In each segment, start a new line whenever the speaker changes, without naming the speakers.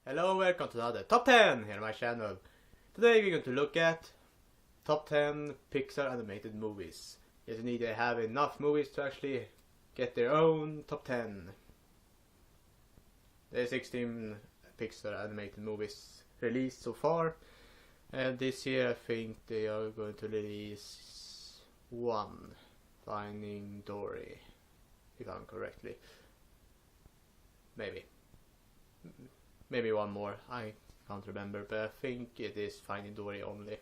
Hello, welcome to another Top 10 here on my channel. Today we're going to look at Top 10 Pixar animated movies. Yes, indeed, they have enough movies to actually get their own Top 10. There are 16 Pixar animated movies released so far. And this year I think they are going to release one, Finding Dory, if I'm correctly. Maybe one more, I can't remember, but I think it is Finding Dory only.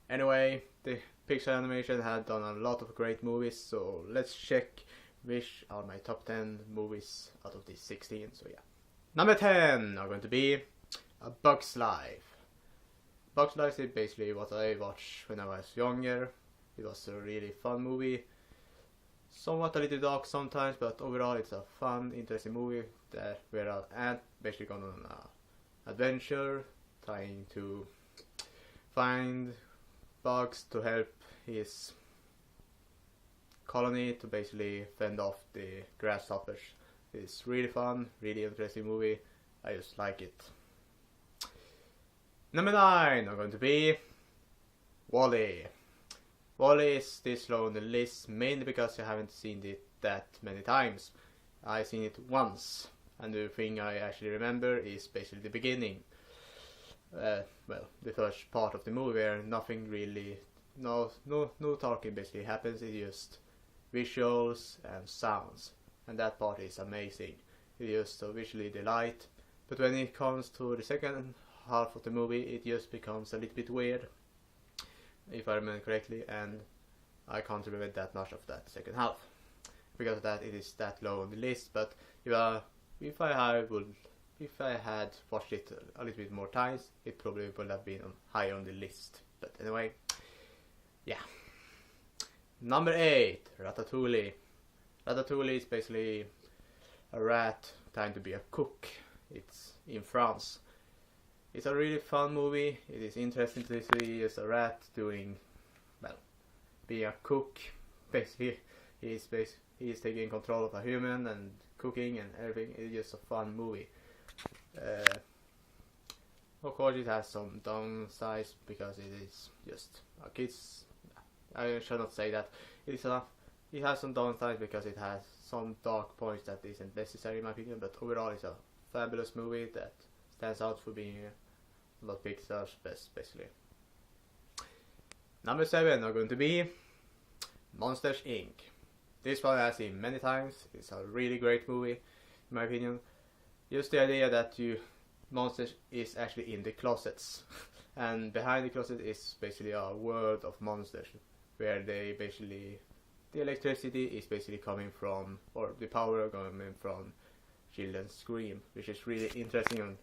Anyway, the Pixar animation had done a lot of great movies, so let's check which are my top 10 movies out of these 16, so yeah. Number 10 are going to be A Bug's Life. Bug's Life is basically what I watched when I was younger. It was a really fun movie. Somewhat a little dark sometimes, but overall it's a fun, interesting movie where an ant basically gone on an adventure trying to find bugs to help his colony to basically fend off the grasshoppers. It's really fun, really interesting movie. I just like it. Number 9 are going to be WALL-E. WALL-E is this low on the list mainly because I haven't seen it that many times. I've seen it once, and the thing I actually remember is basically the beginning. Well, the first part of the movie where nothing really, no talking basically happens. It's just visuals and sounds, and that part is amazing. It's just so visually delight. But when it comes to the second half of the movie, it just becomes a little bit weird, if I remember correctly, and I can't remember that much of that second half. Because of that, it is that low on the list. But if I had watched it a little bit more times, it probably would have been higher on the list. But anyway, yeah. Number 8, Ratatouille. Ratatouille is basically a rat trying to be a cook. It's in France. It's a really fun movie. It is interesting to see as a rat doing, well, being a cook. Basically, he's taking control of a human and cooking and everything. It's just a fun movie. Of course, it has some downsides because it is just a kids. I shall not say that. It has some downsides because it has some dark points that isn't necessary in my opinion. But overall, it's a fabulous movie that stands out for being not Pixar's best, basically. Number 7 are going to be Monsters Inc. This one I've seen many times. It's a really great movie, in my opinion. Just the idea that Monsters is actually in the closets, and behind the closet is basically a world of monsters, where the electricity is basically coming from, or the power coming from children's scream, which is really interesting and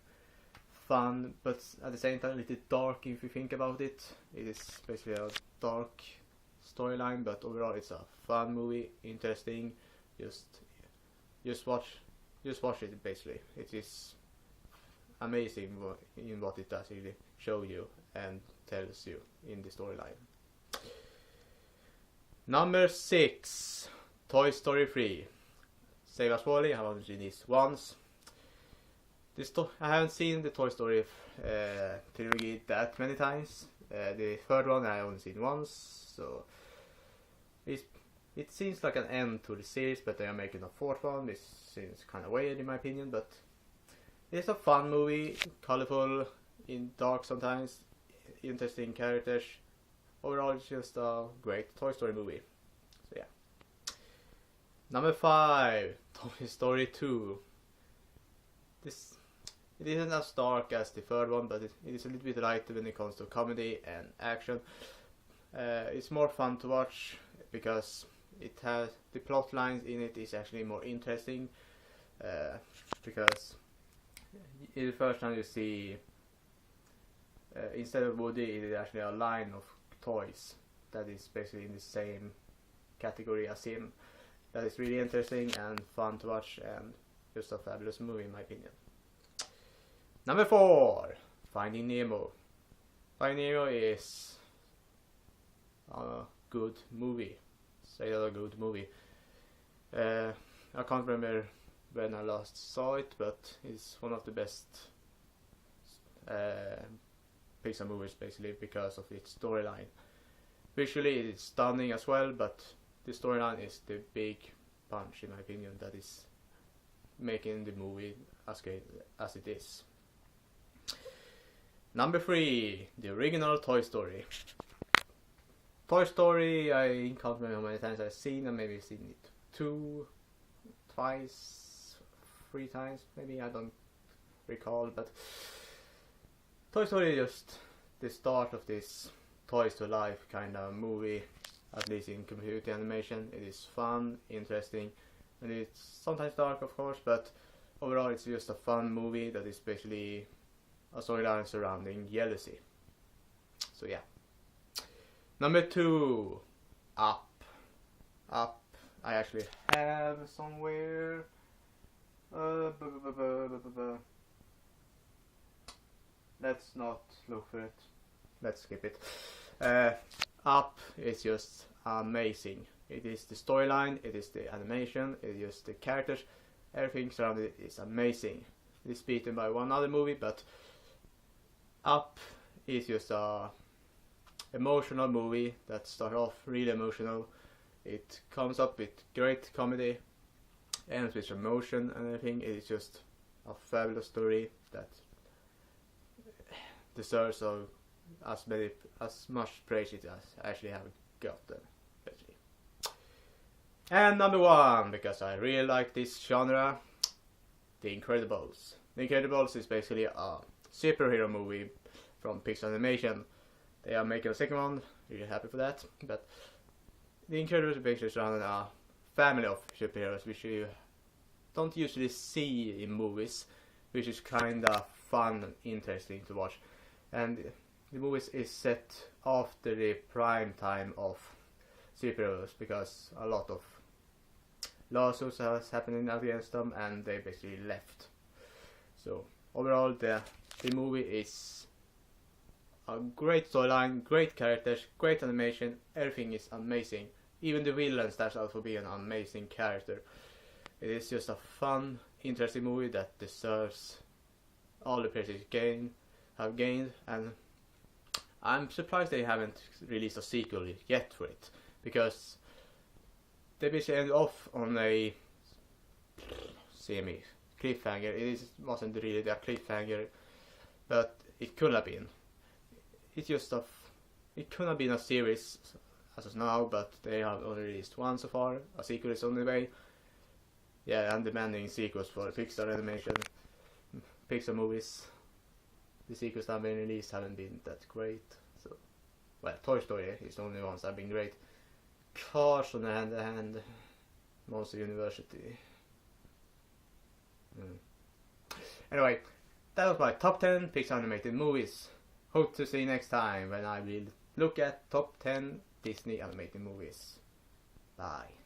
fun, but at the same time a little dark if you think about it. It is basically a dark storyline, but overall it's a fun movie, interesting. Just watch it basically. It is amazing in what it does really show you and tells you in the storyline. Number 6, Toy Story 3. Save Us WALL-E. I have only seen this once. I haven't seen the Toy Story trilogy that many times. The third one I only seen once, so it seems like an end to the series, but they are making a fourth one. This seems kind of weird in my opinion, but it's a fun movie, colorful, in dark sometimes, interesting characters. Overall, it's just a great Toy Story movie. So yeah. Number 5, Toy Story 2. It isn't as dark as the third one, but it is a little bit lighter when it comes to comedy and action. It's more fun to watch because it has the plot lines in it is actually more interesting. Because in the first time you see, instead of Woody, it is actually a line of toys that is basically in the same category as him. That is really interesting and fun to watch, and just a fabulous movie in my opinion. Number 4, Finding Nemo. Finding Nemo is a good movie. Say that a good movie. I can't remember when I last saw it, but it's one of the best Pixar movies, basically because of its storyline. Visually it's stunning as well, but the storyline is the big punch, in my opinion, that is making the movie as great as it is. Number 3, the original Toy Story. Toy Story, I can't remember how many times I've seen, and maybe I've seen it 2, twice, 3 times, maybe, I don't recall, but Toy Story is just the start of this Toys to Life kind of movie, at least in computer animation. It is fun, interesting, and it's sometimes dark, of course, but overall it's just a fun movie that is basically a storyline surrounding jealousy. So yeah. Number 2, Up. Up, I actually have somewhere. Let's not look for it. Let's skip it. Up is just amazing. It is the storyline, it is the animation, it is just the characters, everything surrounding it is amazing. It is beaten by one other movie, but Up is just a emotional movie that starts off really emotional. It comes up with great comedy, ends with emotion and everything. It is just a fabulous story that deserves of as much praise it as actually have gotten, basically. And number 1, because I really like this genre, The Incredibles. The Incredibles is basically a superhero movie from Pixar Animation. They are making a second one, really happy for that. But The Incredibles is basically surrounding a family of superheroes, which you don't usually see in movies, which is kinda fun and interesting to watch. And the movie is set after the prime time of superheroes, because a lot of lawsuits has happening against them and they basically left. So overall the movie is a great storyline, great characters, great animation, everything is amazing. Even the villain starts out to be an amazing character. It is just a fun, interesting movie that deserves all the praise it have gained, and I'm surprised they haven't released a sequel yet for it, because they basically end off on a semi cliffhanger. Wasn't really a cliffhanger, but it could have been. It could have been a series as of now, but they have only released one so far. A sequel is on the way. Yeah, I'm demanding sequels for Pixar animation, Pixar movies. The sequels that have been released haven't been that great. So, well, Toy Story is the only ones that have been great. Cars on the hand, Monster University. Anyway, that was my top 10 Pixar animated movies. Hope to see you next time when I will look at top 10 Disney animated movies. Bye.